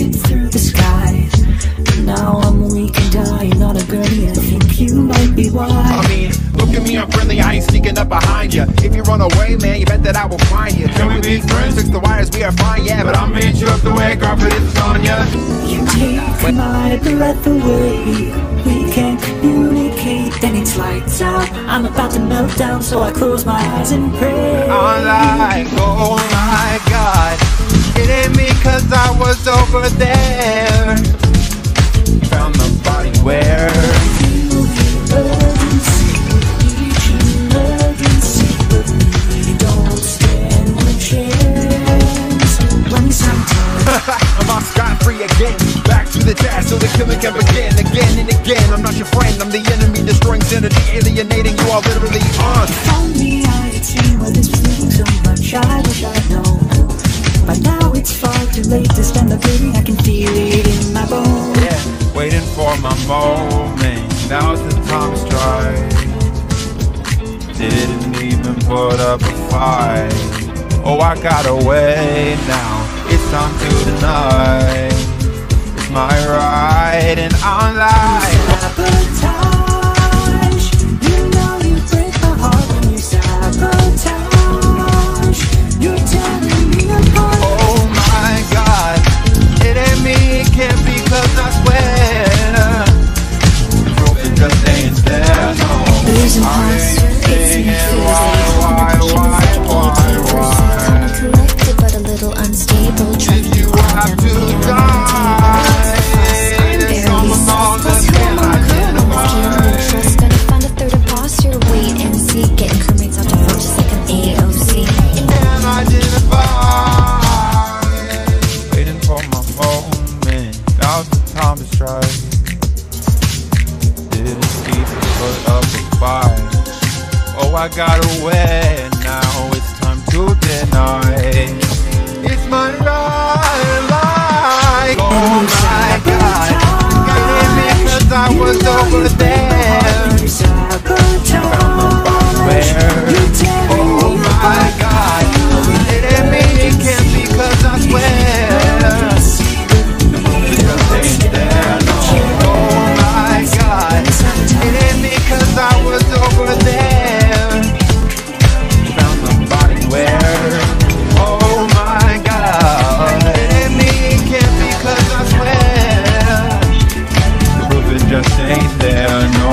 reaching through the skies. Now I'm weak and dying on a gurney. I think you might be wise. I mean, look at me, I'm friendly, I ain't sneaking up behind you. If you run away, man, you bet that I will find you. Can we be friends? Fix the wires, we are fine, yeah, but I'm being shook the way confidence on ya. You take my breath away. We can't communicate, then it's lights out. I'm about to melt down, so I close my eyes and pray. I'm like, oh my God, it ain't me 'cause I was over there. Found the body where Feel the urgency, reaching urgency, but we don't stand a chance. When sometimes I'm on scot-free again. Back to the task so the killing can begin again and again. I'm not your friend, I'm the enemy, destroying sanity, alienating you all literally on. if only I had seen where this was leading so much, I wish I'd known. But now it's far too late to stand the pain, I can feel it in my bones. Yeah, waiting for my moment, now's the time to strike. Didn't even put up a fight. Oh, I got away now, it's time to deny. It's my right and I'm like Sabotage, you know you break my heart when you sabotage. You're tearing me apart. oh my God, it ain't me, it can't be 'cause I swear proof it just ain't there, no. Losing I hearts, ain't fixing saying fears. why, Collected but a little unstable. did you have to die? It's almost all the thing I did about. Gonna find a third imposter. Wait and see. Getting crewmates out the front just like an AOC. And I didn't buy. Waiting for my moment, now's the time to strike. Didn't even put up a fight. Oh, I got away, now it's time to deny. It's my right, like, oh my God, it ain't me 'cause I was over there. Found the body where, oh my God, it ain't me, it can't be 'cause I swear it just ain't there, no. Oh my God, it ain't me 'cause I was over there. Found the body where, oh my God, it ain't me, it can't be 'cause I swear the proof it just ain't there, no.